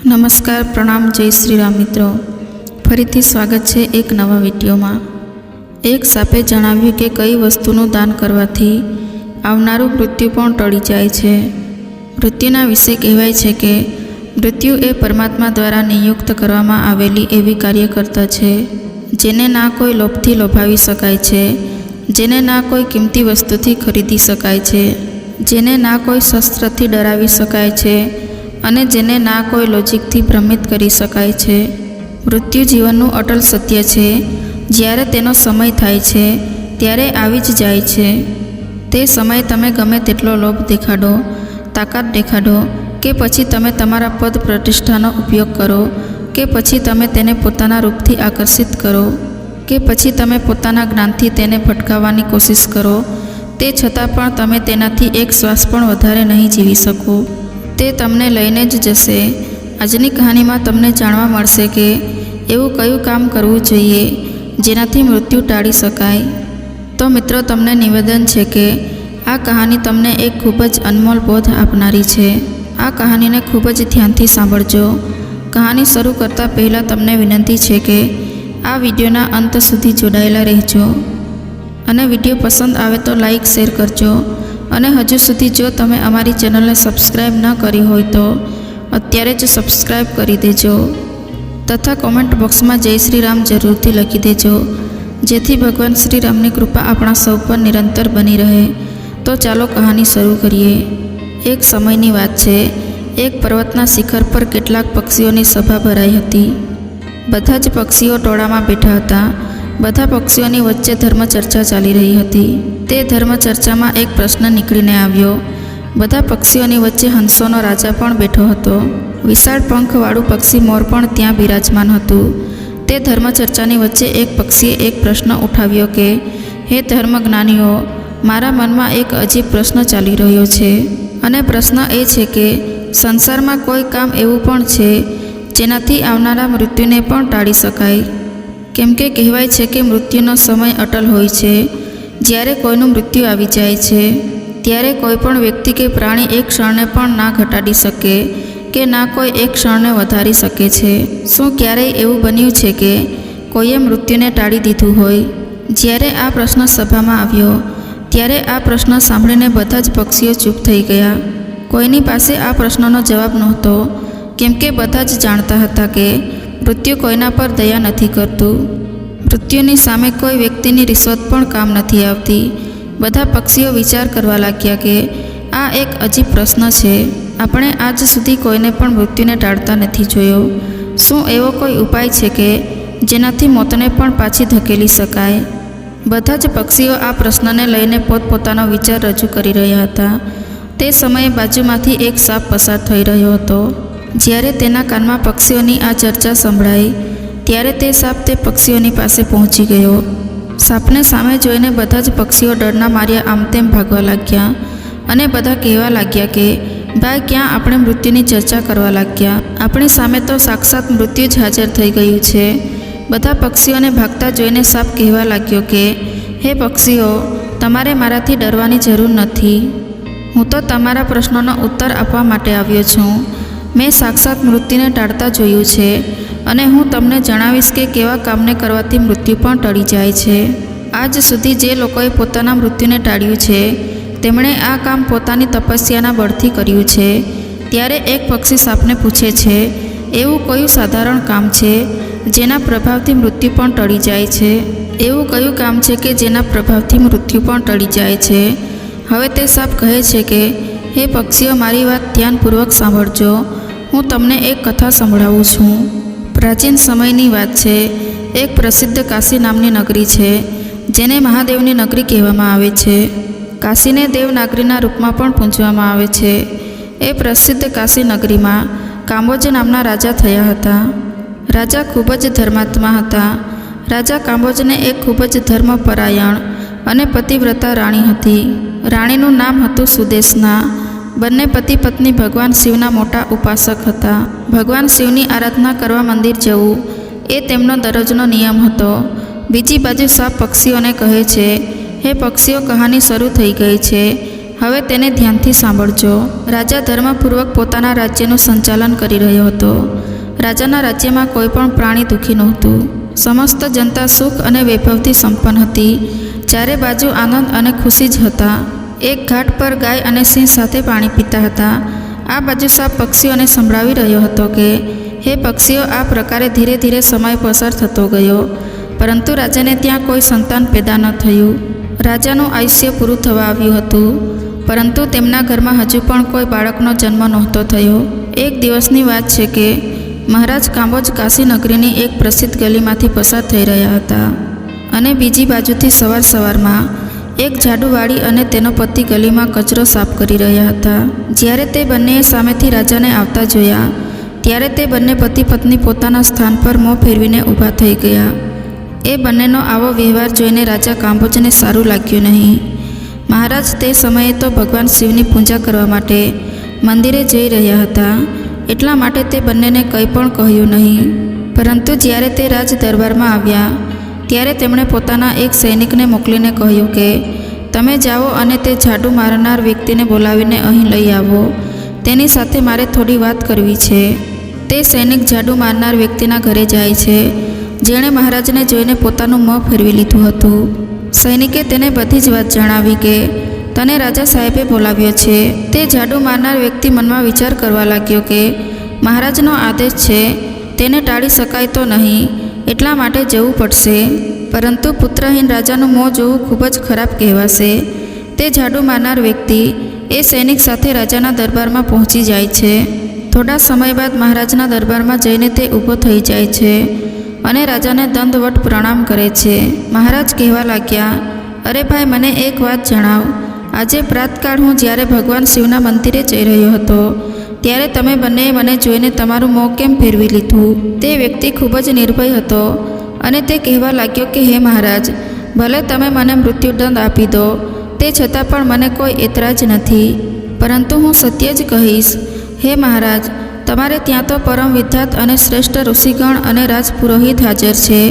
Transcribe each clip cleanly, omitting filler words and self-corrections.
નમસ્કાર, પ્રણામ, જય શ્રી રામ મિત્રો. ફરીથી સ્વાગત છે એક નવા વિડીયોમાં. એક સાપે જણાવ્યું કે કઈ વસ્તુનું દાન કરવાથી આવનારું મૃત્યુ પણ ટળી જાય છે. મૃત્યુના વિશે કહેવાય છે કે મૃત્યુ એ પરમાત્મા દ્વારા નિયુક્ત કરવામાં આવેલી એવી કાર્યકર્તા છે જેને ના કોઈ લોભથી લોભાવી શકાય છે, જેને ના કોઈ કિંમતી વસ્તુથી ખરીદી શકાય છે, જેને ના કોઈ શસ્ત્રથી ડરાવી શકાય છે અને જેને ના કોઈ લોજિકથી ભ્રમિત કરી શકાય છે. મૃત્યુ જીવનનું અટલ સત્ય છે. જ્યારે તેનો સમય થાય છે ત્યારે આવી જ જાય છે. તે સમયે તમે ગમે તેટલો લોભ દેખાડો, તાકાત દેખાડો, કે પછી તમે તમારા પદ પ્રતિષ્ઠાનો ઉપયોગ કરો, કે પછી તમે તેને પોતાના રૂપથી આકર્ષિત કરો, કે પછી તમે પોતાના જ્ઞાનથી તેને ભટકાવવાની કોશિશ કરો, તે છતાં પણ તમે તેનાથી એક શ્વાસ પણ વધારે નહીં જીવી શકો. તે તમને લઈને જ જશે. આજની કહાનીમાં તમને જાણવા મળશે કે એવું કયું કામ કરવું જોઈએ જેનાથી મૃત્યુ ટાળી શકાય. તો મિત્રો, તમને નિવેદન છે કે આ કહાની તમને એક ખૂબ જ અનમોલ બોધ આપનારી છે. આ કહાનીને ખૂબ જ ધ્યાનથી સાંભળજો. કહાની શરૂ કરતાં પહેલાં તમને વિનંતી છે કે આ વિડીયોના અંત સુધી જોડાયેલા રહેજો અને વિડીયો પસંદ આવે તો લાઈક શેર કરજો. અને હજુ સુધી જો તમે અમારી ચેનલને સબસ્ક્રાઈબ ન કરી હોય તો અત્યારે જ સબસ્ક્રાઈબ કરી દેજો તથા કોમેન્ટ બોક્સમાં જય શ્રી રામ જરૂરથી લખી દેજો, જેથી ભગવાન શ્રી રામની કૃપા આપણા સૌ પર નિરંતર બની રહે. તો ચાલો કહાની શરૂ કરીએ. એક સમયની વાત છે. એક પર્વતના શિખર પર કેટલાક પક્ષીઓની સભા ભરાઈ હતી. બધા જ પક્ષીઓ ટોળામાં બેઠા હતા. બધા પક્ષીઓની વચ્ચે ધર્મચર્ચા ચાલી રહી હતી. તે ધર્મચર્ચામાં એક પ્રશ્ન નીકળીને આવ્યો. બધા પક્ષીઓની વચ્ચે હંસોનો રાજા પણ બેઠો હતો. વિશાળ પંખવાળું પક્ષી મોર પણ ત્યાં બિરાજમાન હતું. તે ધર્મચર્ચાની વચ્ચે એક પક્ષીએ એક પ્રશ્ન ઉઠાવ્યો કે હે ધર્મજ્ઞાનીઓ, મારા મનમાં એક અજીબ પ્રશ્ન ચાલી રહ્યો છે. અને પ્રશ્ન એ છે કે સંસારમાં કોઈ કામ એવું પણ છે જેનાથી આવનારા મૃત્યુને પણ ટાળી શકાય. કેમ કે કહેવાય છે કે મૃત્યુનો સમય અટલ હોય છે. જ્યારે કોઈનું મૃત્યુ આવી જાય છે ત્યારે કોઈ પણ વ્યક્તિ કે પ્રાણી એક ક્ષણને પણ ના ઘટાડી શકે કે ના કોઈ એક ક્ષણને વધારી શકે છે. શું ક્યારેય એવું બન્યું છે કે કોઈએ મૃત્યુને ટાળી દીધું હોય? જ્યારે આ પ્રશ્ન સભામાં આવ્યો ત્યારે આ પ્રશ્ન સાંભળીને બધા જ પક્ષીઓ ચૂપ થઈ ગયા. કોઈની પાસે આ પ્રશ્નનો જવાબ નહોતો, કેમ કે બધા જ જાણતા હતા કે મૃત્યુ કોઈના પર દયા નથી કરતું. મૃત્યુની સામે કોઈ વ્યક્તિની રિશ્વત પણ કામ નથી આવતી. બધા પક્ષીઓ વિચાર કરવા લાગ્યા કે આ એક અજીબ પ્રશ્ન છે. આપણે આજ સુધી કોઈને પણ મૃત્યુને ટાળતા નથી જોયો. શું એવો કોઈ ઉપાય છે કે જેનાથી મોતને પણ પાછી ધકેલી શકાય? બધા જ પક્ષીઓ આ પ્રશ્નને લઈને પોતપોતાનો વિચાર રજૂ કરી રહ્યા હતા. તે સમયે બાજુમાંથી એક સાપ પસાર થઈ રહ્યો હતો. જ્યારે તેના કાનમાં પક્ષીઓની આ ચર્ચા સંભળાઈ ત્યારે તે સાપ તે પક્ષીઓની પાસે પહોંચી ગયો. સાપને સામે જોઈને બધા જ પક્ષીઓ ડરના માર્યા આમ તેમ ભાગવા લાગ્યા અને બધા કહેવા લાગ્યા કે ભાઈ, ક્યાં આપણે મૃત્યુની ચર્ચા કરવા લાગ્યા? આપણી સામે તો સાક્ષાત મૃત્યુ જ હાજર થઈ ગયું છે. બધા પક્ષીઓને ભાગતા જોઈને સાપ કહેવા લાગ્યો કે હે પક્ષીઓ, તમારે મારાથી ડરવાની જરૂર નથી. હું તો તમારા પ્રશ્નોનો ઉત્તર આપવા માટે આવ્યો છું. મેં સાક્ષાત મૃત્યુને ટાળતા જોયું છે અને હું તમને જણાવીશ કે કેવા કામને કરવાથી મૃત્યુ પણ ટળી જાય છે. આજ સુધી જે લોકોએ પોતાના મૃત્યુને ટાળ્યું છે તેમણે આ કામ પોતાની તપસ્યાના બળથી કર્યું છે. ત્યારે એક પક્ષી સાપને પૂછે છે, એવું કયું સાધારણ કામ છે જેના પ્રભાવથી મૃત્યુ પણ ટળી જાય છે? એવું કયું કામ છે કે જેના પ્રભાવથી મૃત્યુ પણ ટળી જાય છે? હવે તે સાપ કહે છે કે હે પક્ષીઓ, મારી વાત ધ્યાનપૂર્વક સાંભળજો. હું તમને એક કથા સંભળાવું છું. પ્રાચીન સમયની વાત છે. એક પ્રસિદ્ધ કાશી નામની નગરી છે જેને મહાદેવની નગરી કહેવામાં આવે છે. કાશીને દેવનાગરીના રૂપમાં પણ પૂજવામાં આવે છે. એ પ્રસિદ્ધ કાશી નગરીમાં કાંબોજ નામના રાજા થયા હતા. રાજા ખૂબ જ ધર્માત્મા હતા. રાજા કાંબોજને એક ખૂબ જ ધર્મપરાયણ અને પતિવ્રતા રાણી હતી. રાણીનું નામ હતું સુદેશના. બંને પતિ પત્ની ભગવાન શિવના મોટા ઉપાસક હતા. ભગવાન શિવની આરાધના કરવા મંદિર જવું એ તેમનો દરરોજનો નિયમ હતો. બીજી બાજુ સાપ પક્ષીઓને કહે છે, હે પક્ષીઓ, કહાની શરૂ થઈ ગઈ છે. હવે તેને ધ્યાનથી સાંભળજો. રાજા ધર્મપૂર્વક પોતાના રાજ્યનું સંચાલન કરી રહ્યો હતો. રાજાના રાજ્યમાં કોઈ પણ પ્રાણી દુઃખી નહોતું. સમસ્ત જનતા સુખ અને વૈભવથી સંપન્ન હતી. ચારે બાજુ આનંદ અને ખુશી જ હતા. એક ઘાટ પર ગાય અને સિંહ સાથે પાણી પીતા હતા. આ બાજુ સાપ પક્ષીઓને સંભળાવી રહ્યો હતો કે હે પક્ષીઓ, આ પ્રકારે ધીરે ધીરે સમય પસાર થતો ગયો, પરંતુ રાજાને ત્યાં કોઈ સંતાન પેદા ન થયું. રાજાનું આયુષ્ય પૂરું થવા આવ્યું હતું, પરંતુ તેમના ઘરમાં હજુ પણ કોઈ બાળકનો જન્મ નહોતો થયો. એક દિવસની વાત છે કે મહારાજ કાંબોજ કાશી નગરીની એક પ્રસિદ્ધ ગલીમાંથી પસાર થઈ રહ્યા હતા, અને બીજી બાજુથી સવારમાં એક ઝાડુવાળી અને તેનો પતિ ગલીમાં કચરો સાફ કરી રહ્યા હતા. જ્યારે તે બંનેએ સામેથી રાજાને આવતા જોયા, ત્યારે તે બંને પતિ પત્ની પોતાના સ્થાન પર મોં ફેરવીને ઊભા થઈ ગયા. એ બંનેનો આવો વ્યવહાર જોઈને રાજા કાંબોજને સારું લાગ્યું નહીં. મહારાજ તે સમયે તો ભગવાન શિવની પૂજા કરવા માટે મંદિરે જઈ રહ્યા હતા, એટલા માટે તે બંનેને કંઈ પણ કહ્યું નહીં. પરંતુ જ્યારે તે રાજ દરબારમાં આવ્યા, ત્યારે તેમણે પોતાના એક સૈનિકને મોકલીને કહ્યું કે તમે જાઓ અને તે ઝાડુ મારનાર વ્યક્તિને બોલાવીને અહીં લઈ આવો. તેની સાથે મારે થોડી વાત કરવી છે. તે સૈનિક ઝાડુ મારનાર વ્યક્તિના ઘરે જાય છે, જેણે મહારાજને જોઈને પોતાનું મોં ફેરવી લીધું હતું. સૈનિકે તેને બધી જ વાત જણાવી કે તને રાજા સાહેબે બોલાવ્યો છે. તે ઝાડુ મારનાર વ્યક્તિ મનમાં વિચાર કરવા લાગ્યો કે મહારાજનો આદેશ છે, તેને ટાળી શકાય તો નહીં, એટલા માટે જવું પડશે. પરંતુ પુત્રહીન રાજાનું મોં જોવું ખૂબ જ ખરાબ કહેવાશે. તે ઝાડુ મારનાર વ્યક્તિ એ સૈનિક સાથે રાજાના દરબારમાં પહોંચી જાય છે. થોડા સમય બાદ મહારાજના દરબારમાં જઈને તે ઊભો થઈ જાય છે અને રાજાને દંડવટ પ્રણામ કરે છે. મહારાજ કહેવા લાગ્યા, અરે ભાઈ, મને એક વાત જણાવ. આજે પ્રાતકાળ હું જ્યારે ભગવાન શિવના મંદિરે જઈ રહ્યો હતો, ત્યારે તમે બંનેએ મને જોઈને તમારું મોં કેમ ફેરવી લીધું? તે વ્યક્તિ ખૂબ જ નિર્ભય હતો અને તે કહેવા લાગ્યો કે હે મહારાજ, ભલે તમે મને મૃત્યુદંડ આપી દો, તે છતાં પણ મને કોઈ એતરાજ નથી, પરંતુ હું સત્ય જ કહીશ. હે મહારાજ, તમારે ત્યાં તો પરમ વિદ્યાત અને શ્રેષ્ઠ ઋષિગણ અને રાજપુરોહિત હાજર છે.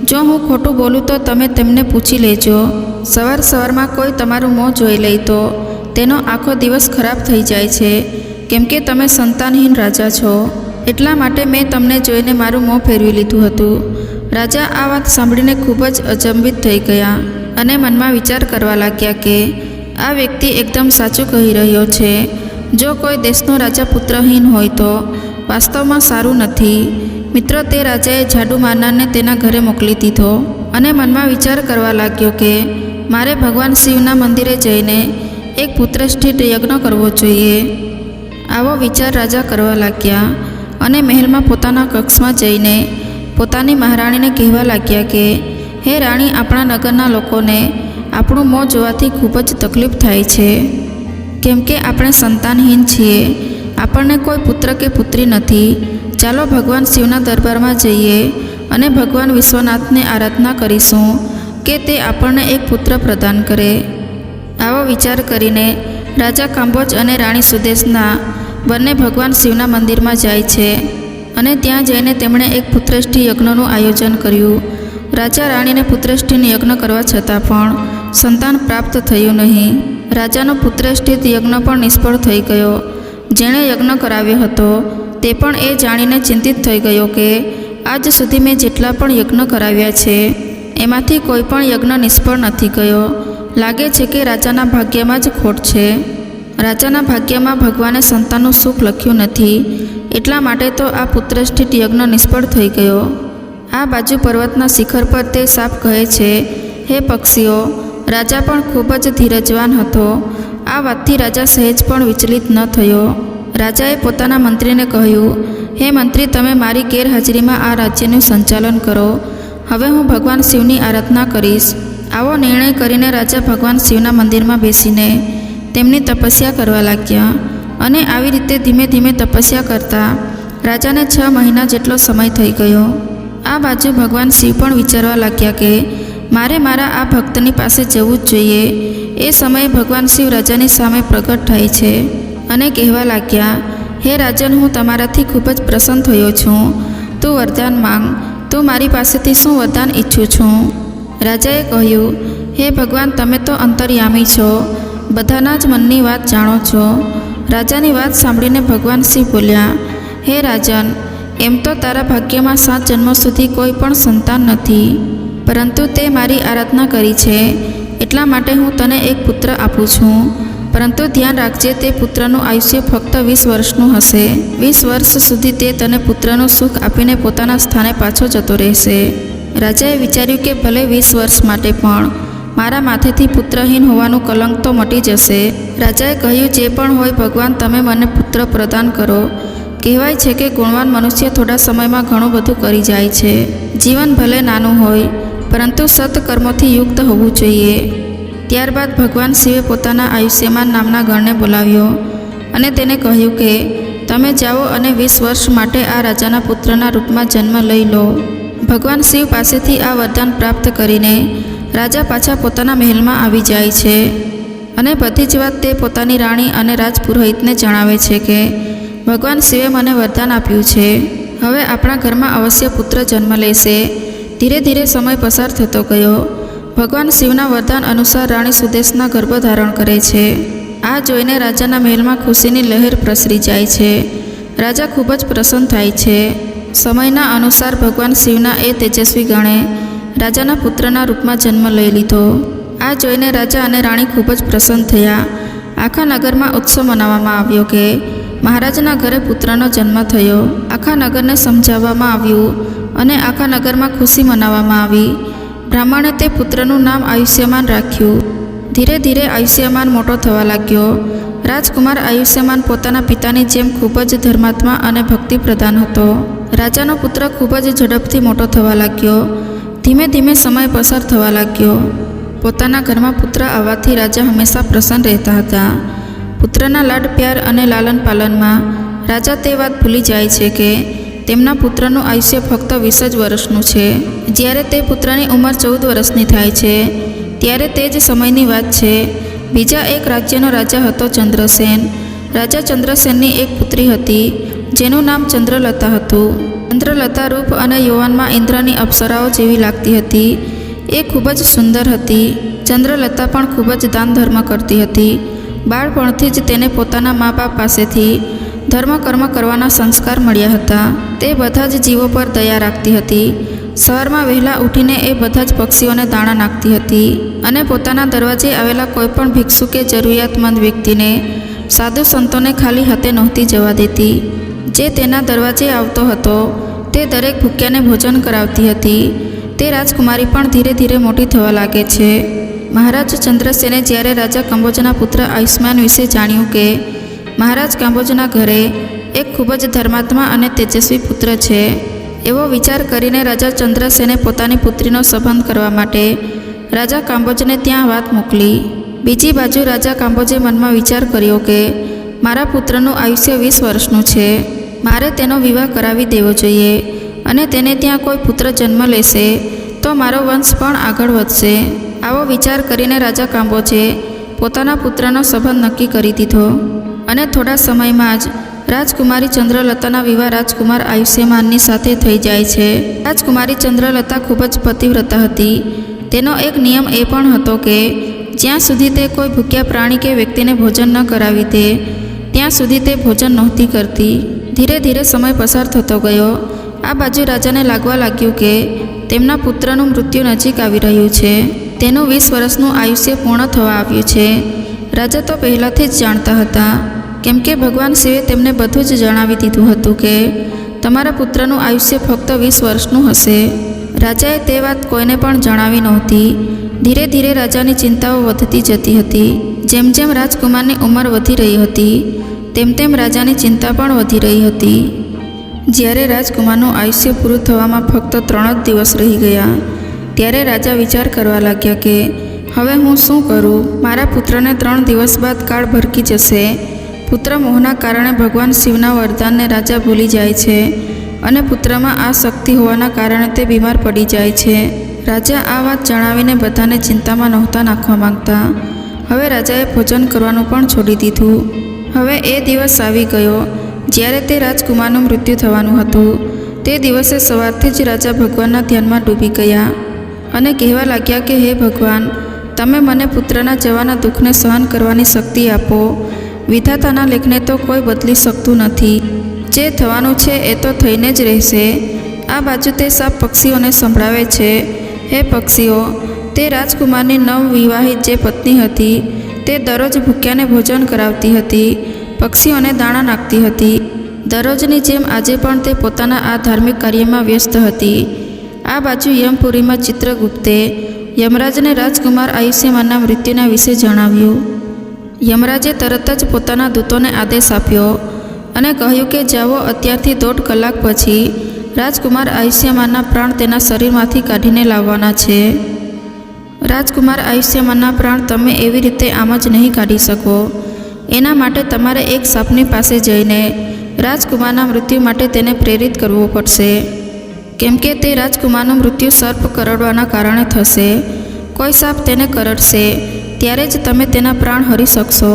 જો હું ખોટું બોલું તો તમે તેમને પૂછી લેજો. સવારમાં કોઈ તમારું મોં જોઈ લે તો તેનો આખો દિવસ ખરાબ થઈ જાય છે, કેમ કે તમે સંતાનહીન રાજા છો. એટલા માટે મેં તમને જોઈને મારું મોં ફેરવી લીધું હતું. રાજા આ વાત સાંભળીને ખૂબ જ અચંબિત થઈ ગયા અને મનમાં વિચાર કરવા લાગ્યા કે આ વ્યક્તિ એકદમ સાચું કહી રહ્યો છે. જો કોઈ દેશનો રાજા પુત્રહીન હોય તો વાસ્તવમાં સારું નથી. મિત્રો, તે રાજાએ ઝાડુ મારનારને તેના ઘરે મોકલી દીધો અને મનમાં વિચાર કરવા લાગ્યો કે મારે ભગવાન શિવના મંદિરે જઈને એક પુત્રષ્ઠિત યજ્ઞ કરવો જોઈએ. આવો વિચાર રાજા કરવા લાગ્યા અને મહેલમાં પોતાના કક્ષમાં જઈને પોતાની મહારાણીને કહેવા લાગ્યા કે હે રાણી, આપણા નગરના લોકોને આપણું મોં જોવાથી ખૂબ જ તકલીફ થાય છે, કેમ કે આપણે સંતાનહીન છીએ. આપણને કોઈ પુત્ર કે પુત્રી નથી. ચાલો ભગવાન શિવના દરબારમાં જઈએ અને ભગવાન વિશ્વનાથને આરાધના કરીશું કે તે આપણને એક પુત્ર પ્રદાન કરે. આવો વિચાર કરીને રાજા કાંબોજ અને રાણી સુદેશના બંને ભગવાન શિવના મંદિરમાં જાય છે અને ત્યાં જઈને તેમણે એક પુત્રષ્ઠિ યજ્ઞનું આયોજન કર્યું. રાજા રાણીને પુત્રષ્ઠિ યજ્ઞ કરવા છતાં પણ સંતાન પ્રાપ્ત થયું નહીં. રાજાનો પુત્રષ્ઠિત યજ્ઞ પણ નિષ્ફળ થઈ ગયો. જેણે યજ્ઞ કરાવ્યો હતો તે પણ એ જાણીને ચિંતિત થઈ ગયો કે આજ સુધી મેં જેટલા પણ યજ્ઞ કરાવ્યા છે એમાંથી કોઈ પણ યજ્ઞ નિષ્ફળ નથી ગયો. લાગે છે કે રાજાના ભાગ્યમાં જ ખોટ છે. રાજાના ભાગ્યમાં ભગવાને સંતાનનું સુખ લખ્યું નથી, એટલા માટે તો આ પુત્રષ્ઠિત યજ્ઞ નિષ્ફળ થઈ ગયો. આ બાજુ પર્વતના શિખર પર તે સાપ કહે છે, હે પક્ષીઓ, રાજા પણ ખૂબ જ ધીરજવાન હતો. આ વાતથી રાજા સહેજ પણ વિચલિત ન થયો. રાજાએ પોતાના મંત્રીને કહ્યું, હે મંત્રી, તમે મારી ગેરહાજરીમાં આ રાજ્યનું સંચાલન કરો. હવે હું ભગવાન શિવની આરાધના કરીશ. આવો નિર્ણય કરીને રાજા ભગવાન શિવના મંદિરમાં બેસીને તેમની તપસ્યા કરવા લાગ્યા અને આવી રીતે ધીમે ધીમે તપસ્યા કરતા રાજાને 6 મહિના જેટલો સમય થઈ ગયો. આ બાજુ ભગવાન શિવ પણ વિચારવા લાગ્યા કે મારે મારા આ ભક્તની પાસે જવું જ જોઈએ. એ સમયે ભગવાન શિવ રાજાની સામે પ્રગટ થાય છે અને કહેવા લાગ્યા, હે રાજન, હું તમારાથી ખૂબ જ પ્રસન્ન થયો છું. તું વરદાન માંગ. તું મારી પાસેથી શું વરદાન ઈચ્છું છું? રાજાએ કહ્યું, હે ભગવાન, તમે તો અંતર્યામી છો બધાના જ મનની વાત જાણો છો. રાજાની વાત સાંભળીને ભગવાન શિવ બોલ્યા, હે રાજન, એમ તો તારા ભાગ્યમાં 7 જન્મો સુધી કોઈ પણ સંતાન નથી, પરંતુ તે મારી આરાધના કરી છે એટલા માટે હું તને એક પુત્ર આપું છું. પરંતુ ધ્યાન રાખજે, તે પુત્રનું આયુષ્ય ફક્ત 20 વર્ષનું હશે. 20 વર્ષ સુધી તે તને પુત્રનું સુખ આપીને પોતાના સ્થાને પાછો જતો રહેશે. રાજાએ વિચાર્યું કે ભલે 20 વર્ષ માટે પણ મારા માથેથી પુત્રહીન હોવાનું કલંક તો મટી જશે. રાજાએ કહ્યું, જે પણ હોય ભગવાન, તમે મને પુત્ર પ્રદાન કરો. કહેવાય છે કે ગુણવાન મનુષ્ય થોડા સમયમાં ઘણું બધું કરી જાય છે. જીવન ભલે નાનું હોય પરંતુ સત્કર્મોથી યુક્ત હોવું જોઈએ. ત્યારબાદ ભગવાન શિવે પોતાના આયુષ્યમાન નામના ગણને બોલાવ્યો અને તેને કહ્યું કે તમે જાઓ અને 20 વર્ષ માટે આ રાજાના પુત્રના રૂપમાં જન્મ લઈ લો. ભગવાન શિવ પાસેથી આ વરદાન પ્રાપ્ત કરીને રાજા પાછા પોતાના મહેલમાં આવી જાય છે અને બધી જ વાત તે પોતાની રાણી અને રાજપુરોહિતને જણાવે છે કે ભગવાન શિવે મને વરદાન આપ્યું છે, હવે આપણા ઘરમાં અવશ્ય પુત્ર જન્મ લેશે. ધીરે ધીરે સમય પસાર થતો ગયો. ભગવાન શિવના વરદાન અનુસાર રાણી સુદેશના ગર્ભ ધારણ કરે છે. આ જોઈને રાજાના મહેલમાં ખુશીની લહેર પ્રસરી જાય છે. રાજા ખૂબ જ પ્રસન્ન થાય છે. સમયના અનુસાર ભગવાન શિવના એ તેજસ્વી ગણે રાજાના પુત્રના રૂપમાં જન્મ લઈ લીધો. આ જોઈને રાજા અને રાણી ખૂબ જ પ્રસન્ન થયા. આખા નગરમાં ઉત્સવ મનાવવામાં આવ્યો કે મહારાજના ઘરે પુત્રનો જન્મ થયો. આખા નગરને સમજાવવામાં આવ્યું અને આખા નગરમાં ખુશી મનાવવામાં આવી. બ્રાહ્મણે તે પુત્રનું નામ આયુષ્યમાન રાખ્યું. ધીરે ધીરે આયુષ્યમાન મોટો થવા લાગ્યો. રાજકુમાર આયુષ્યમાન પોતાના પિતાની જેમ ખૂબ જ ધર્માત્મા અને ભક્તિપ્રધાન હતો. રાજાનો પુત્ર ખૂબ જ ઝડપથી મોટો થવા લાગ્યો. ધીમે ધીમે સમય પસાર થવા લાગ્યો. પોતાના ઘરમાં પુત્ર આવવાથી રાજા હંમેશા પ્રસન્ન રહેતા હતા. પુત્રના લાડ પ્યાર અને લાલન પાલનમાં રાજા તે વાત ભૂલી જાય છે કે તેમના પુત્રનું આયુષ્ય ફક્ત 20 જ વર્ષનું છે. જ્યારે તે પુત્રની ઉંમર 14 વર્ષની થાય છે ત્યારે તે જ સમયની વાત છે. બીજા એક રાજ્યનો રાજા હતો ચંદ્રસેન. રાજા ચંદ્રસેનની એક પુત્રી હતી જેનું નામ ચંદ્રલતા હતું. ચંદ્રલતા રૂપ અને યૌવનમાં ઇન્દ્રની અપ્સરાઓ જેવી લાગતી હતી. એ ખૂબ જ સુંદર હતી. ચંદ્રલતા પણ ખૂબ જ દાન ધર્મ કરતી હતી. બાળપણથી જ તેને પોતાના મા બાપ પાસેથી ધર્મ કર્મ કરવાના સંસ્કાર મળ્યા હતા. તે બધા જ જીવો પર દયા રાખતી હતી. સવારમાં વહેલા ઉઠીને એ બધા જ પક્ષીઓને દાણા નાખતી હતી અને પોતાના દરવાજે આવેલા કોઈપણ ભિક્ષુ કે જરૂરિયાતમંદ વ્યક્તિને, સાધુ સંતોને ખાલી હાથે નહોતી જવા દેતી. જે તેના દરવાજે આવતો હતો તે દરેક ભૂખ્યાને ભોજન કરાવતી હતી. તે રાજકુમારી પણ ધીરે ધીરે મોટી થવા લાગે છે. મહારાજ ચંદ્રસેને જ્યારે રાજા કંબોજના પુત્ર આયુષ્માન વિશે જાણ્યું કે મહારાજ કાંબોજના ઘરે એક ખૂબ જ ધર્માત્મા અને તેજસ્વી પુત્ર છે, એવો વિચાર કરીને રાજા ચંદ્રસેને પોતાની પુત્રીનો સંબંધ કરવા માટે રાજા કાંબોજને ત્યાં વાત મોકલી. બીજી બાજુ રાજા કાંબોજે મનમાં વિચાર કર્યો કે મારા પુત્રનું આયુષ્ય 20 વર્ષનું છે, મારે તેનો વિવાહ કરાવી દેવો જોઈએ અને તેને ત્યાં કોઈ પુત્ર જન્મ લેશે તો મારો વંશ પણ આગળ વધશે. આવો વિચાર કરીને રાજા કાંબોજે પોતાના પુત્રનો સંબંધ નક્કી કરી દીધો અને થોડા સમયમાં જ રાજકુમારી ચંદ્રલતાના વિવાહ રાજકુમાર આયુષ્યમાનની સાથે થઈ જાય છે. રાજકુમારી ચંદ્રલતા ખૂબ જ પતિવ્રતા હતી. તેનો એક નિયમ એ પણ હતો કે જ્યાં સુધી તે કોઈ ભૂખ્યા પ્રાણી કે વ્યક્તિને ભોજન ન કરાવી દે ત્યાં સુધી તે ભોજન નહોતી કરતી. ધીરે ધીરે સમય પસાર થતો ગયો. આ બાજુ રાજાને લાગવા લાગ્યું કે તેમના પુત્રનું મૃત્યુ નજીક આવી રહ્યું છે. તેનું 20 વર્ષનું આયુષ્ય પૂર્ણ થવા આવ્યું છે. રાજા તો પહેલાંથી જ જાણતા હતા, કેમ કે ભગવાન શિવે તેમને બધું જ જણાવી દીધું હતું કે તમારા પુત્રનું આયુષ્ય ફક્ત 20 વર્ષનું હશે. રાજાએ તે વાત કોઈને પણ જણાવી નહોતી. ધીરે ધીરે રાજાની ચિંતાઓ વધતી જતી હતી. જેમ જેમ રાજકુમારની ઉંમર વધી રહી હતી તેમ તેમ રાજાની ચિંતા પણ વધી રહી હતી. જ્યારે રાજકુમારનું આયુષ્ય પૂરું થવામાં ફક્ત 3 જ દિવસ રહી ગયા ત્યારે રાજા વિચાર કરવા લાગ્યા કે હવે હું શું કરું? મારા પુત્રને 3 દિવસ બાદ કાળ ભરકી જશે. પુત્ર મોહના કારણે ભગવાન શિવના વરદાનને રાજા ભૂલી જાય છે અને પુત્રમાં આ શક્તિ હોવાના કારણે તે બીમાર પડી જાય છે. રાજા આ વાત જણાવીને બધાને ચિંતામાં નહોતા નાખવા માંગતા. હવે રાજાએ ભોજન કરવાનું પણ છોડી દીધું. હવે એ દિવસ આવી ગયો જ્યારે તે રાજકુમારનું મૃત્યુ થવાનું હતું. તે દિવસે સવારથી જ રાજા ભગવાનના ધ્યાનમાં ડૂબી ગયા અને કહેવા લાગ્યા કે હે ભગવાન, તમે મને પુત્રના જવાના દુઃખને સહન કરવાની શક્તિ આપો. વિધાતાના લેખને તો કોઈ બદલી શકતું નથી. જે થવાનું છે એ તો થઈને જ રહેશે. આ બાજુ તે સાપ પક્ષીઓને સંભળાવે છે, હે પક્ષીઓ, તે રાજકુમારની નવવિવાહિત જે પત્ની હતી તે દરરોજ ભૂખ્યાને ભોજન કરાવતી હતી, પક્ષીઓને દાણા નાખતી હતી. દરરોજની જેમ આજે પણ તે પોતાના આ ધાર્મિક કાર્યમાં વ્યસ્ત હતી. આ બાજુ યમપુરીમાં ચિત્રગુપ્તે યમરાજને રાજકુમાર આયુષ્યમાનના મૃત્યુના વિશે જણાવ્યું. યમરાજે તરત જ પોતાના દૂતોને આદેશ આપ્યો અને કહ્યું કે જાઓ, અત્યારથી 1.5 કલાક પછી રાજકુમાર આયુષ્યમાનના પ્રાણ તેના શરીરમાંથી કાઢીને લાવવાના છે. રાજકુમાર આયુષ્યમાનના પ્રાણ તમે એવી રીતે આમ જ નહીં કાઢી શકો. એના માટે તમારે એક સાપની પાસે જઈને રાજકુમારના મૃત્યુ માટે તેને પ્રેરિત કરવો પડશે, કેમ કે તે રાજકુમારનું મૃત્યુ સર્પ કરડવાના કારણે થશે. કોઈ સાપ તેને કરડશે ત્યારે જ તમે તેના પ્રાણ હરી શકશો.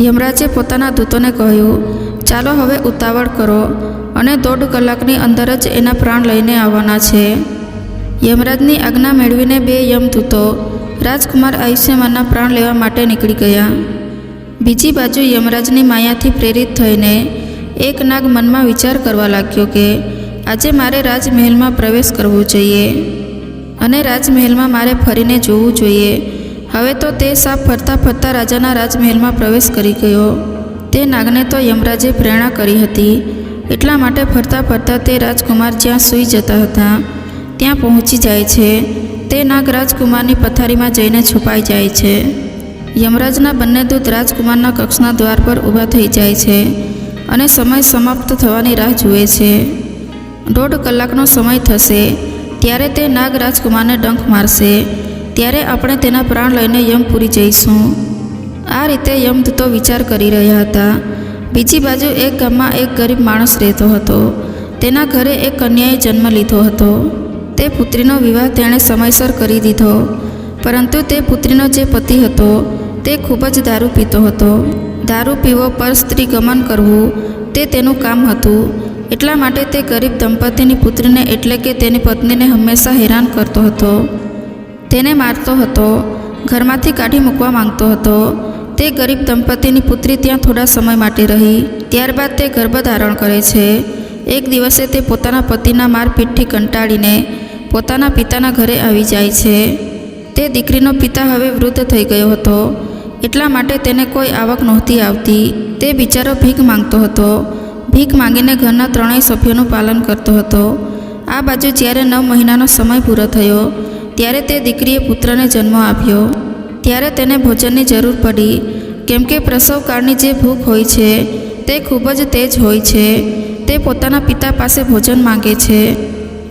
યમરાજે પોતાના દૂતોને કહ્યું, ચાલો હવે ઉતાવળ કરો અને 1.5 કલાકની અંદર જ એના પ્રાણ લઈને આવવાના છે. યમરાજની આજ્ઞા મેળવીને 2 યમદૂતો રાજકુમાર આયુષ્યમાનના પ્રાણ લેવા માટે નીકળી ગયા. બીજી બાજુ યમરાજની માયાથી પ્રેરિત થઈને એક નાગ મનમાં વિચાર કરવા લાગ્યો કે આજે મારે રાજમહેલમાં પ્રવેશ કરવો જોઈએ અને રાજમહેલમાં મારે ફરીને જોવું જોઈએ. હવે તો તે સાપ ફરતા ફરતા રાજાના રાજમહેલમાં પ્રવેશ કરી ગયો. તે નાગને તો યમરાજે પ્રેરણા કરી હતી, એટલા માટે ફરતા ફરતા તે રાજકુમાર જ્યાં સૂઈ જતા હતા ત્યાં પહોંચી જાય છે. તે નાગ રાજકુમારની પથારીમાં જઈને છુપાઈ જાય છે. યમરાજના બંને દૂત રાજકુમારના કક્ષના દ્વાર પર ઊભા થઈ જાય છે અને સમય સમાપ્ત થવાની રાહ જુએ છે. 1.5 કલાકનો સમય થશે ત્યારે તે નાગ રાજકુમારને ડંખ મારશે, ત્યારે આપણે તેના પ્રાણ લઈને યમપુરી જઈશું. આ રીતે યમદૂતો વિચાર કરી રહ્યા હતા. બીજી બાજુ એક ગામમાં એક ગરીબ માણસ રહેતો હતો. તેના ઘરે એક કન્યાએ જન્મ લીધો હતો. તે પુત્રીનો વિવાહ તેણે સમયસર કરી દીધો, પરંતુ તે પુત્રીનો જે પતિ હતો તે ખૂબ જ દારૂ પીતો હતો. દારૂ પીવો, પર સ્ત્રી ગમન કરવું તે તેનું કામ હતું. એટલા માટે તે ગરીબ દંપતીની પુત્રીને એટલે કે તેની પત્નીને હંમેશા હેરાન કરતો હતો, તેને મારતો હતો, ઘરમાંથી કાઢી મૂકવા માંગતો હતો. તે ગરીબ દંપતીની પુત્રી ત્યાં થોડા સમય માટે રહી, ત્યારબાદ તે ગર્ભ ધારણ કરે છે. એક દિવસે તે પોતાના પતિના મારપીટથી કંટાળીને પોતાના પિતાના ઘરે આવી જાય છે. તે દીકરીનો પિતા હવે વૃદ્ધ થઈ ગયો હતો, એટલા માટે તેને કોઈ આવક નહોતી આવતી. તે બિચારો ભીખ માંગતો હતો. ભીખ માંગીને ઘરના 3 સભ્યોનું પાલન કરતો હતો. આ બાજુ જ્યારે 9 મહિનાનો સમય પૂરો થયો ત્યારે તે દીકરીએ પુત્રને જન્મ આપ્યો. ત્યારે તેને ભોજનની જરૂર પડી, કેમ કે પ્રસવકાળની જે ભૂખ હોય છે તે ખૂબ જ તેજ હોય છે. તે પોતાના પિતા પાસે ભોજન માંગે છે.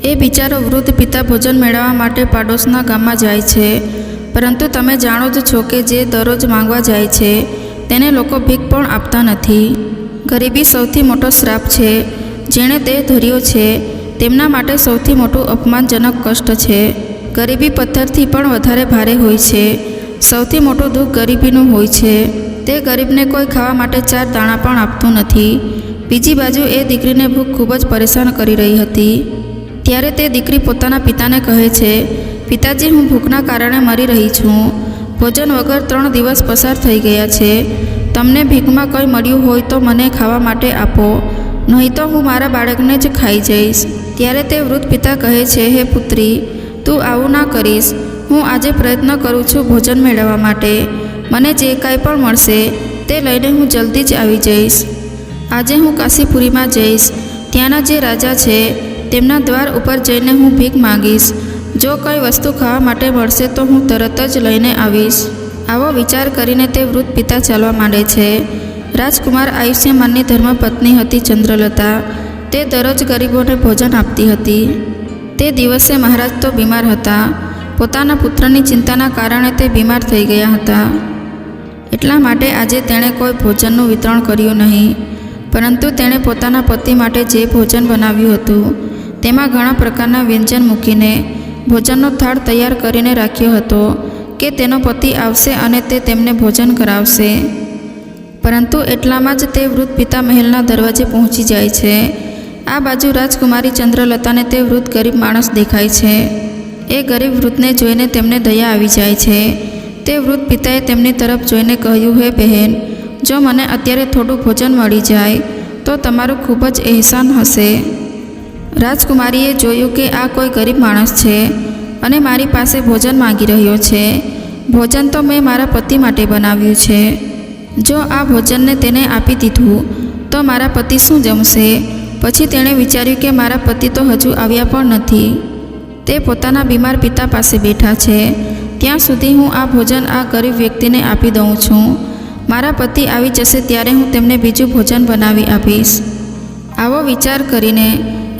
એ બિચારો વૃદ્ધ પિતા ભોજન મેળવવા માટે પાડોશના ગામમાં જાય છે, પરંતુ તમે જાણો જ છો કે જે દરરોજ માંગવા જાય છે તેને લોકો ભીખ પણ આપતા નથી. ગરીબી સૌથી મોટો શ્રાપ છે. જેણે દેહ ધર્યો છે તેમના માટે સૌથી મોટું અપમાનજનક કષ્ટ છે. ગરીબી પથ્થરથી પણ વધારે ભારે હોય છે. સૌથી મોટું દુઃખ ગરીબીનું હોય છે. તે ગરીબને કોઈ ખાવા માટે 4 દાણા પણ આપતું નથી. બીજી બાજુ એ દીકરીને ભૂખ ખૂબ જ પરેશાન કરી રહી હતી. ત્યારે તે દીકરી પોતાના પિતાને કહે છે, પિતાજી, હું ભૂખના કારણે મરી રહી છું. ભોજન વગર 3 દિવસ પસાર થઈ ગયા છે. તમને ભીખમાં કંઈ મળ્યું હોય તો મને ખાવા માટે આપો, નહીં તો હું મારા બાળકને જ ખાઈ જઈશ. ત્યારે તે વૃદ્ધ પિતા કહે છે, હે પુત્રી, તું આવું ના કરીશ. હું આજે પ્રયત્ન કરું છું ભોજન મેળવવા માટે. મને જે કાંઈ પણ મળશે તે લઈને હું જલ્દી જ આવી જઈશ. આજે હું કાશીપુરીમાં જઈશ. ત્યાંના જે રાજા છે તેમના દ્વાર ઉપર જઈને હું ભીખ માંગીશ. જો કંઈ વસ્તુ ખાવા માટે મળશે તો હું તરત જ લઈને આવીશ. આવો વિચાર કરીને તે વૃદ્ધ પિતા ચાલવા માંડે છે. રાજકુમાર આયુષ્યમાનની ધર્મપત્ની હતી ચંદ્રલતા. તે દરરોજ ગરીબોને ભોજન આપતી હતી. તે દિવસે મહારાજ તો બીમાર હતા. પોતાના પુત્રની ચિંતાના કારણે તે બીમાર થઈ ગયા હતા. એટલા માટે આજે તેણે કોઈ ભોજનનું વિતરણ કર્યું નહીં, પરંતુ તેણે પોતાના પતિ માટે જે ભોજન બનાવ્યું હતું તેમાં ઘણા પ્રકારના વ્યંજન મૂકીને ભોજનનો થાળ તૈયાર કરીને રાખ્યો હતો કે તેનો પતિ આવશે અને તે તેમને ભોજન કરાવશે. પરંતુ એટલામાં જ તે વૃદ્ધ પિતા મહેલના દરવાજે પહોંચી જાય છે. આ બાજુ રાજકુમારી ચંદ્રલતાને તે વૃદ્ધ ગરીબ માણસ દેખાય છે. એ ગરીબ વૃદ્ધને જોઈને તેમને દયા આવી જાય છે. તે વૃદ્ધ પિતાએ તેમની તરફ જોઈને કહ્યું, હે બહેન, જો મને અત્યારે થોડું ભોજન મળી જાય તો તમારું ખૂબ જ અહેસાન હશે. રાજકુમારીએ જોયું કે આ કોઈ ગરીબ માણસ છે અને મારી પાસે ભોજન માંગી રહ્યો છે. ભોજન તો મેં મારા પતિ માટે બનાવ્યું છે. જો આ ભોજનને તેને આપી દીધું તો મારા પતિ શું જમશે? પછી તેણે વિચાર્યું કે મારા પતિ તો હજુ આવ્યા પણ નથી. તે પોતાના બીમાર પિતા પાસે બેઠા છે. ત્યાં સુધી હું આ ભોજન આ ગરીબ વ્યક્તિને આપી દઉં છું. મારા પતિ આવી જશે ત્યારે હું તેમને બીજું ભોજન બનાવી આપીશ. આવો વિચાર કરીને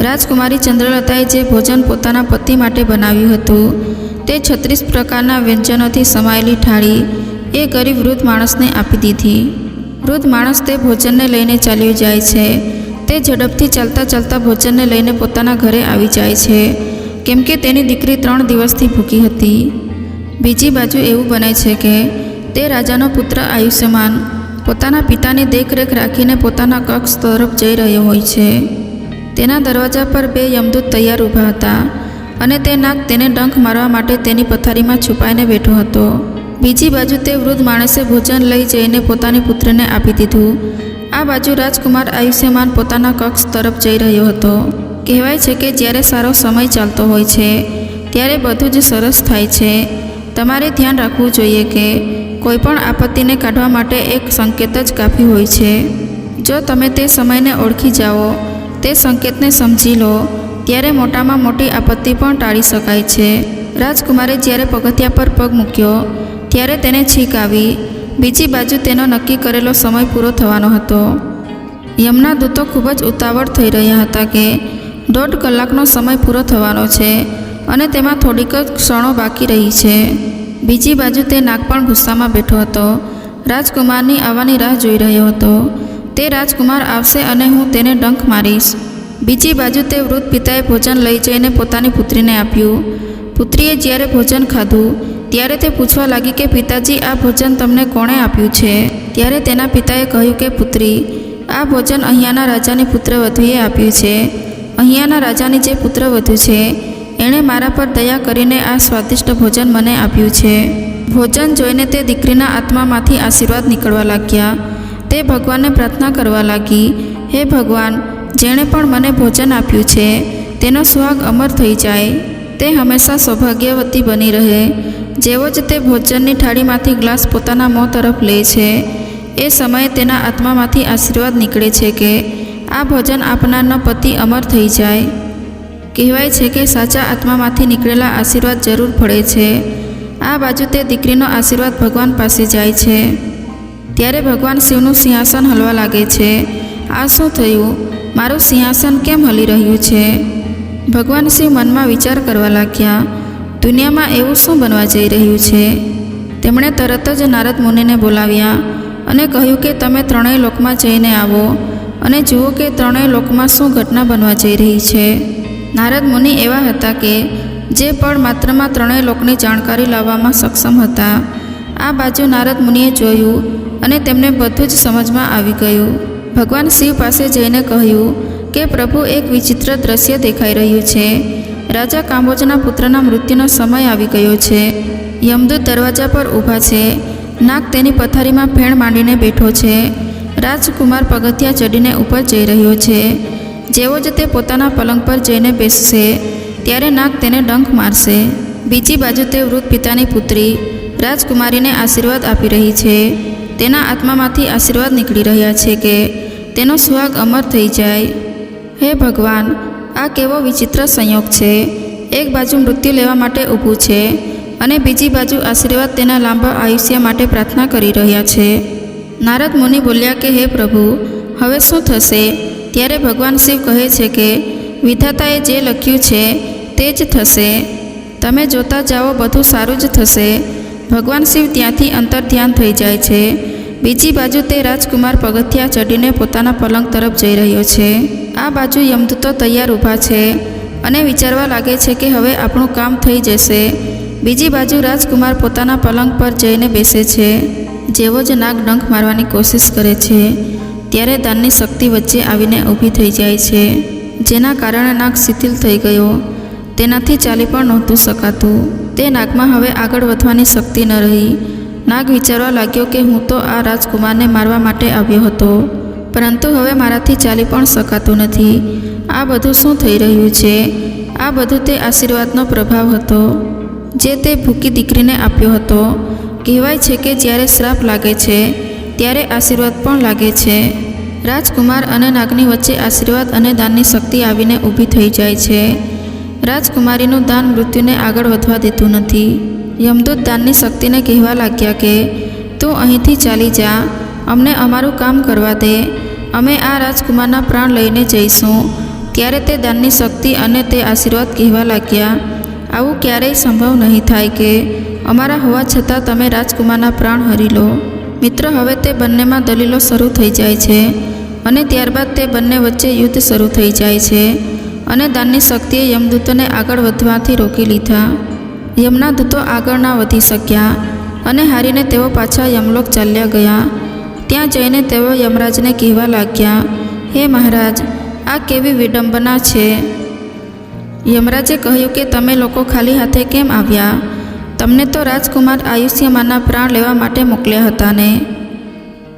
રાજકુમારી ચંદ્રલતાએ જે ભોજન પોતાના પતિ માટે બનાવ્યું હતું તે 36 પ્રકારના વ્યંજનોથી સમાયેલી થાળી એ ગરીબ વૃદ્ધ માણસને આપી દીધી. વૃદ્ધ માણસ તે ભોજનને લઈને ચાલ્યો જાય છે. તે ઝડપથી ચાલતા ચાલતા ભોજનને લઈને પોતાના ઘરે આવી જાય છે, કેમ કે તેની દીકરી 3 દિવસથી ભૂખી હતી. બીજી બાજુ એવું બને છે કે તે રાજાનો પુત્ર આયુષ્યમાન પોતાના પિતાની દેખરેખ રાખીને પોતાના કક્ષ તરફ જઈ રહ્યો હોય છે. તેના દરવાજા પર 2 યમદૂત તૈયાર ઊભા હતા અને તે નાગ તેને ડંખ મારવા માટે તેની પથારીમાં છુપાઈને બેઠો હતો. બીજી બાજુ તે વૃદ્ધ માણસે ભોજન લઈ જઈને પોતાની પુત્રને આપી દીધું. આ બાજુ રાજકુમાર આયુષ્યમાન પોતાના કક્ષ તરફ જઈ રહ્યો હતો. કહેવાય છે કે જ્યારે સારો સમય ચાલતો હોય છે ત્યારે બધું જ સરસ થાય છે. તમારે ધ્યાન રાખવું જોઈએ કે કોઈપણ આપત્તિને કાઢવા માટે એક સંકેત જ કાફી હોય છે. જો તમે તે સમયને ઓળખી જાઓ, તે સંકેતને સમજી લો, ત્યારે મોટામાં મોટી આપત્તિ પણ ટાળી શકાય છે. રાજકુમારે જ્યારે પગથિયા પર પગ મૂક્યો ત્યારે તેને છીંક આવી. બીજી બાજુ તેનો નક્કી કરેલો સમય પૂરો થવાનો હતો. યમના દૂતો ખૂબ જ ઉતાવળ થઈ રહ્યા હતા કે 1.5 કલાકનો સમય પૂરો થવાનો છે અને તેમાં થોડીક જ ક્ષણો બાકી રહી છે. બીજી બાજુ તે નાગ પણ ગુસ્સામાં બેઠો હતો. રાજકુમારની આવવાની રાહ જોઈ રહ્યો હતો. તે રાજકુમાર આવશે અને હું તેને ડંખ મારીશ. બીજી બાજુ તે વૃદ્ધ પિતાએ ભોજન લઈ જઈને પોતાની પુત્રીને આપ્યું. પુત્રીએ જ્યારે ભોજન ખાધું ત્યારે તે પૂછવા લાગી કે પિતાજી, આ ભોજન તમને કોણે આપ્યું છે? ત્યારે તેના પિતાએ કહ્યું કે પુત્રી, આ ભોજન અહીંયાના રાજાની પુત્રવધૂએ આપ્યું છે. અહીંયાના રાજાની જે પુત્રવધૂ છે એણે મારા પર દયા કરીને આ સ્વાદિષ્ટ ભોજન મને આપ્યું છે. ભોજન જોઈને તે દીકરીના આત્મામાંથી આશીર્વાદ નીકળવા લાગ્યા. તે ભગવાનને પ્રાર્થના કરવા લાગી, હે ભગવાન, જેણે પણ મને ભોજન આપ્યું છે તેનો સુહાગ અમર થઈ જાય. તે હંમેશા સૌભાગ્યવતી બની રહે. જેવો જ તે ભોજનની થાળીમાંથી ગ્લાસ પોતાના મોં તરફ લે છે એ સમયે તેના આત્મામાંથી આશીર્વાદ નીકળે છે કે આ ભોજન આપનારનો પતિ અમર થઈ જાય. કહેવાય છે કે સાચા આત્મામાંથી નીકળેલા આશીર્વાદ જરૂર પડે છે. આ બાજુ તે દીકરીનો આશીર્વાદ ભગવાન પાસે જાય છે ત્યારે ભગવાન શિવનું સિંહાસન હલવા લાગે છે. આ શું થયું? મારું સિંહાસન કેમ હલી રહ્યું છે? ભગવાન શિવ મનમાં વિચાર કરવા લાગ્યા, દુનિયામાં એવું શું બનવા જઈ રહ્યું છે? તેમણે તરત જ નારદ મુનિને બોલાવ્યા અને કહ્યું કે તમે 3 લોકમાં જઈને આવો અને જુઓ કે 3 લોકમાં શું ઘટના બનવા જઈ રહી છે. નારદ મુનિ એવા હતા કે જે પળ માત્રમાં 3 લોકની જાણકારી લાવવામાં સક્ષમ હતા. આ બાજુ નારદ મુનિએ જોયું અને તેમને બધું જ સમજમાં આવી ગયું. ભગવાન શિવ પાસે જઈને કહ્યું કે પ્રભુ, એક વિચિત્ર દ્રશ્ય દેખાઈ રહ્યું છે. રાજા કાંબોજના પુત્રના મૃત્યુનો સમય આવી ગયો છે. યમદૂત દરવાજા પર ઊભા છે. નાગ તેની પથારીમાં ફેણ માંડીને બેઠો છે. રાજકુમાર પગથિયા ચડીને ઉપર જઈ રહ્યો છે. જેવો જ તે પોતાના પલંગ પર જઈને બેસશે ત્યારે નાગ તેને ડંખ મારશે. બીજી બાજુ તે વૃદ્ધ પિતાની પુત્રી રાજકુમારીને આશીર્વાદ આપી રહી છે. તેના આત્મામાંથી આશીર્વાદ નીકળી રહ્યા છે કે તેનો સુહાગ અમર થઈ જાય. હે ભગવાન, આ કેવો વિચિત્ર સંયોગ છે. એક બાજુ મૃત્યુ લેવા માટે ઊભું છે અને બીજી બાજુ આશીર્વાદ તેના લાંબા આયુષ્ય માટે પ્રાર્થના કરી રહ્યા છે. નારદ મુનિ બોલ્યા કે હે પ્રભુ, હવે શું થશે? ત્યારે ભગવાન શિવ કહે છે કે વિધાતાએ જે લખ્યું છે તે જ થશે. તમે જોતા જાઓ, બધું સારું જ થશે. ભગવાન શિવ ત્યાંથી અંતર ધ્યાન થઈ જાય છે. બીજી બાજુ તે રાજકુમાર પગથિયા ચડીને પોતાના પલંગ તરફ જઈ રહ્યો છે. આ બાજુ યમદૂતો તૈયાર ઊભા છે અને વિચારવા લાગે છે કે હવે આપણું કામ થઈ જશે. બીજી બાજુ રાજકુમાર પોતાના પલંગ પર જઈને બેસે છે. જેવો જ નાગ ડંખ મારવાની કોશિશ કરે છે ત્યારે દાનની શક્તિ વચ્ચે આવીને ઊભી થઈ જાય છે, જેના કારણે નાગ શિથિલ થઈ ગયો. તેનાથી ચાલી પણ નહોતું શકાતું. તે નાગમાં હવે આગળ વધવાની શક્તિ ન રહી નાગ વિચારવા લાગ્યો કે હું તો આ રાજકુમારને મારવા માટે આવ્યો હતો, પરંતુ હવે મારાથી ચાલી પણ શકાતું નથી. આ બધું શું થઈ રહ્યું છે? આ બધું તે આશીર્વાદનો પ્રભાવ હતો જે તે ભૂકી દીકરીને આપ્યો હતો. કહેવાય છે કે જ્યારે શ્રાપ લાગે છે ત્યારે આશીર્વાદ પણ લાગે છે. રાજકુમાર અને નાગની વચ્ચે આશીર્વાદ અને દાનની શક્તિ આવીને ઊભી થઈ જાય છે. રાજકુમારીનું દાન મૃત્યુને આગળ વધવા દેતું નથી. યમદૂત દાનની શક્તિને કહેવા લાગ્યા કે તું અહીંથી ચાલી જા, અમને અમારું કામ કરવા દે, અમે આ રાજકુમારના પ્રાણ લઈને જઈશું. ત્યારે તે દાનની શક્તિ અને તે આશીર્વાદ કહેવા લાગ્યા, આવું ક્યારેય સંભવ નહીં થાય કે અમારા હોવા છતાં તમે રાજકુમારના પ્રાણ હરી લો. મિત્ર, હવે તે બંનેમાં દલીલો શરૂ થઈ જાય છે અને ત્યારબાદ તે બંને વચ્ચે યુદ્ધ શરૂ થઈ જાય છે અને દાનની શક્તિએ યમદૂતોને આગળ વધવાથી રોકી લીધા. યમના દૂતો આગળ ના વધી શક્યા અને હારીને તેઓ પાછા યમલોક ચાલ્યા ગયા. ત્યાં જઈને તેઓ યમરાજને કહેવા લાગ્યા, હે મહારાજ, આ કેવી વિડંબના છે. યમરાજે કહ્યું કે તમે લોકો ખાલી હાથે કેમ આવ્યા? તમને તો રાજકુમાર આયુષ્યમાનના પ્રાણ લેવા માટે મોકલ્યા હતા ને.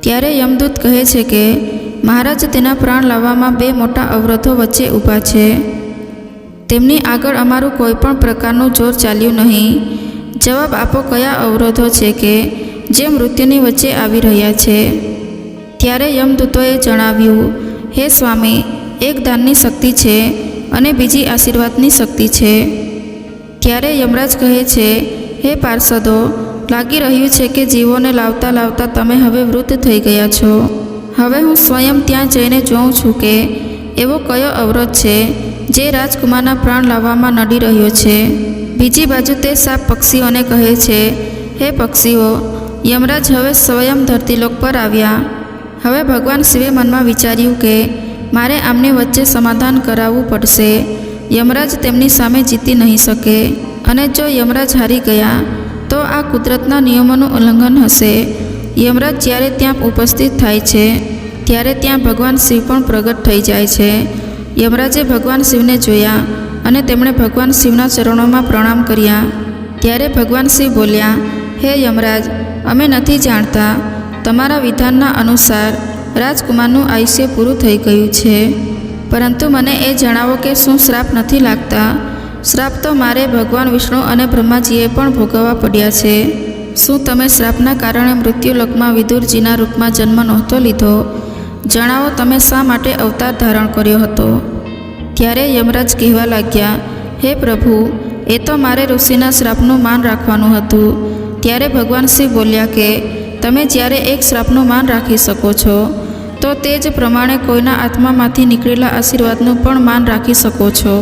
ત્યારે યમદૂત કહે છે કે મહારાજ, તેના પ્રાણ લાવવામાં 2 મોટા અવરોધો વચ્ચે ઊભા છે. તેમની આગળ અમારું કોઈ પણ પ્રકારનું જોર ચાલ્યું નહીં. જવાબ આપો, કયા અવરોધો છે કે જે મૃત્યુની વચ્ચે આવી રહ્યા છે? ત્યારે યમદૂતોએ જણાવ્યું, હે સ્વામી, એક દાનની શક્તિ છે અને બીજી આશીર્વાદની શક્તિ છે. ત્યારે યમરાજ કહે છે, હે પાર્ષદો, લાગી રહ્યું છે કે જીવોને લાવતા લાવતા તમે હવે વૃદ્ધ થઈ ગયા છો. હવે હું સ્વયં ત્યાં જઈને જોઉં છું કે એવો કયો અવરોધ છે જે રાજકુમારના પ્રાણ લાવવામાં નડી રહ્યો છે. બીજી બાજુ તે સાપ પક્ષીઓને કહે છે, હે પક્ષીઓ, યમરાજ હવે સ્વયં ધરતીલોક પર આવ્યા. હવે ભગવાન શિવે મનમાં વિચાર્યું કે મારે આમની વચ્ચે સમાધાન કરાવવું પડશે. યમરાજ તેમની સામે જીતી નહીં શકે અને જો યમરાજ હારી ગયા તો આ કુદરતના નિયમોનું ઉલ્લંઘન હશે. યમરાજ જ્યારે ત્યાં ઉપસ્થિત થાય છે ત્યારે ત્યાં ભગવાન શિવ પણ પ્રગટ થઈ જાય છે. યમરાજે ભગવાન શિવને જોયા અને તેમણે ભગવાન શિવના ચરણોમાં પ્રણામ કર્યા. ત્યારે ભગવાન શિવ બોલ્યા, હે યમરાજ, અમે નથી જાણતા, તમારા વિધાનના અનુસાર રાજકુમારનું આયુષ્ય પૂરું થઈ ગયું છે, પરંતુ મને એ જણાવો કે શું શ્રાપ નથી લાગતા? શ્રાપ તો મારે ભગવાન વિષ્ણુ અને બ્રહ્માજીએ પણ ભોગવવા પડ્યા છે. શું તમે શ્રાપના કારણે મૃત્યુલોકમાં વિદુરજીના રૂપમાં જન્મ નહોતો લીધો? જણાવો, તમે શા માટે અવતાર ધારણ કર્યો હતો? ત્યારે યમરાજ કહેવા લાગ્યા, હે પ્રભુ, એ તો મારે ઋષિના શ્રાપનું માન રાખવાનું હતું. ત્યારે ભગવાન શિવ બોલ્યા કે તમે જ્યારે એક શ્રાપનું માન રાખી શકો છો તો તે જ પ્રમાણે કોઈના આત્મામાંથી નીકળેલા આશીર્વાદનું પણ માન રાખી શકો છો.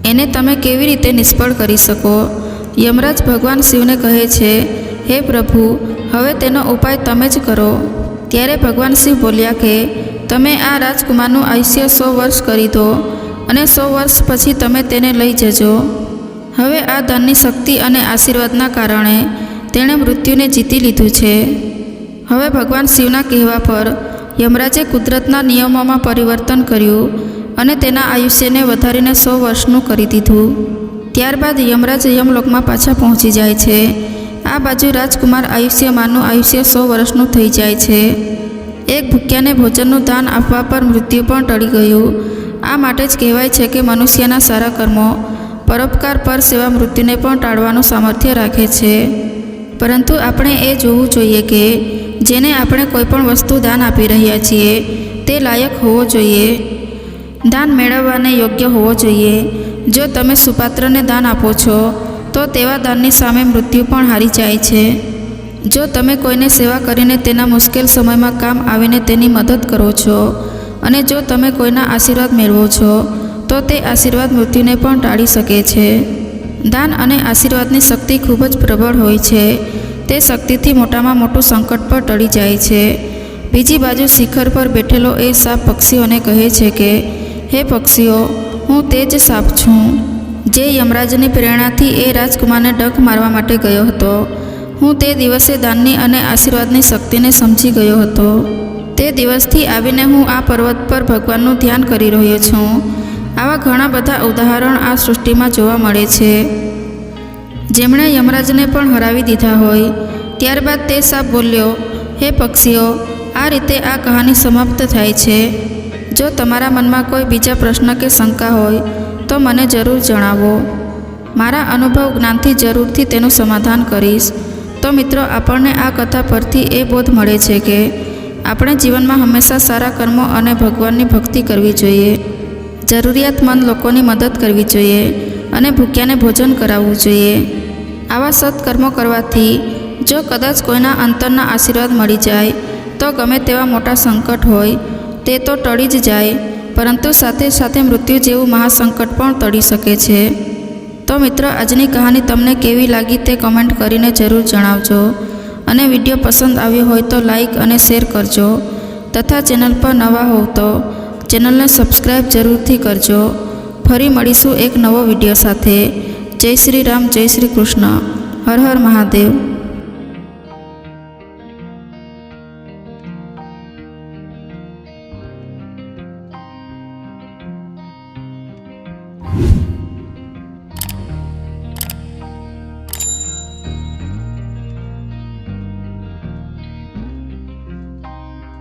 એને તમે કેવી રીતે નિષ્ફળ કરી શકો? યમરાજ ભગવાન શિવને કહે છે, હે પ્રભુ, હવે તેનો ઉપાય તમે જ કરો. ત્યારે ભગવાન શિવ બોલ્યા કે તમે આ રાજકુમારનું આયુષ્ય 100 વર્ષ કરી દો અને 100 વર્ષ પછી તમે તેને લઈ જજો. હવે આ ધનની શક્તિ અને આશીર્વાદના કારણે તેણે મૃત્યુને જીતી લીધું છે. હવે ભગવાન શિવના કહેવા પર યમરાજે કુદરતના નિયમોમાં પરિવર્તન કર્યું અને તેના આયુષ્યને વધારીને 100 વર્ષનું કરી દીધું. ત્યારબાદ યમરાજ યમલોકમાં પાછા પહોંચી જાય છે. આ બાજુ રાજકુમાર આયુષ્યમાનનું આયુષ્ય 100 વર્ષનું થઈ જાય છે. એક ભૂખ્યાને ભોજનનું દાન આપવા પર મૃત્યુ પણ ટળી ગયું. આ માટે જ કહેવાય છે કે મનુષ્યના સારા કર્મો પરોપકાર પર સેવા મૃત્યુને પણ ટાળવાનું સામર્થ્ય રાખે છે. પરંતુ આપણે એ જોવું જોઈએ કે જેને આપણે કોઈ પણ વસ્તુ દાન આપી રહ્યા છીએ તે લાયક હોવો જોઈએ, દાન મેળવવાને યોગ્ય હોવો જોઈએ. જો તમે સુપાત્રને દાન આપો છો તો તેવા દાનની સામે મૃત્યુ પણ હારી જાય છે. જો તમે કોઈને સેવા કરીને તેના મુશ્કેલ સમયમાં કામ આવીને તેની મદદ કરો છો અને જો તમે કોઈના આશીર્વાદ મેળવો છો તો તે આશીર્વાદ મૃત્યુને પણ ટાળી શકે છે. દાન અને આશીર્વાદની શક્તિ ખૂબ જ પ્રબળ હોય છે. તે શક્તિથી મોટામાં મોટું સંકટ પર ટળી જાય છે. બીજી બાજુ શિખર પર બેઠેલો એ સાપ પક્ષીઓને કહે છે કે હે પક્ષીઓ, હું તે જ સાપ છું જે યમરાજની પ્રેરણાથી એ રાજકુમારને ડંખ મારવા માટે ગયો હતો. હું તે દિવસે દાનની અને આશીર્વાદની શક્તિને સમજી ગયો હતો. તે દિવસથી આવીને હું આ પર્વત પર ભગવાનનું ધ્યાન કરી રહ્યો છું. આવા ઘણા બધા ઉદાહરણ આ સૃષ્ટિમાં જોવા મળે છે જેમણે યમરાજને પણ હરાવી દીધા હોય ત્યારબાદ તે સાપ બોલ્યો, હે પક્ષીઓ, આ રીતે આ કહાની સમાપ્ત થાય છે. જો તમારા મનમાં કોઈ બીજા પ્રશ્ન કે શંકા હોય તો મને જરૂર જણાવો. મારા અનુભવ જ્ઞાનથી જરૂરથી તેનું સમાધાન કરીશ. તો મિત્રો, આપણને આ કથા પરથી એ બોધ મળે છે કે આપણે જીવનમાં હંમેશા સારા કર્મો અને ભગવાનની ભક્તિ કરવી જોઈએ, જરૂરિયાતમંદ લોકોની મદદ કરવી જોઈએ અને ભૂખ્યાને ભોજન કરાવવું જોઈએ. આવા સત્કર્મો કરવાથી જો કદાચ કોઈના અંતરના આશીર્વાદ મળી જાય તો ગમે તેવા મોટા સંકટ હોય તે તો ટળી જ જાય, પરંતુ સાથે સાથે મૃત્યુ જેવું મહાસંકટ પણ ટળી શકે છે. તો મિત્રો, આજની કહાની તમને કેવી લાગી તે કમેન્ટ કરીને જરૂર જણાવજો. અને વિડીયો પસંદ આવ્યો હોય તો લાઈક અને શેર કરજો, તથા ચેનલ પર નવા હોવ તો ચેનલને સબસ્ક્રાઈબ જરૂરથી કરજો. ફરી મળીશું એક નવો વિડીયો સાથે. જય શ્રી રામ, જય શ્રી કૃષ્ણ. હર હર મહાદેવ.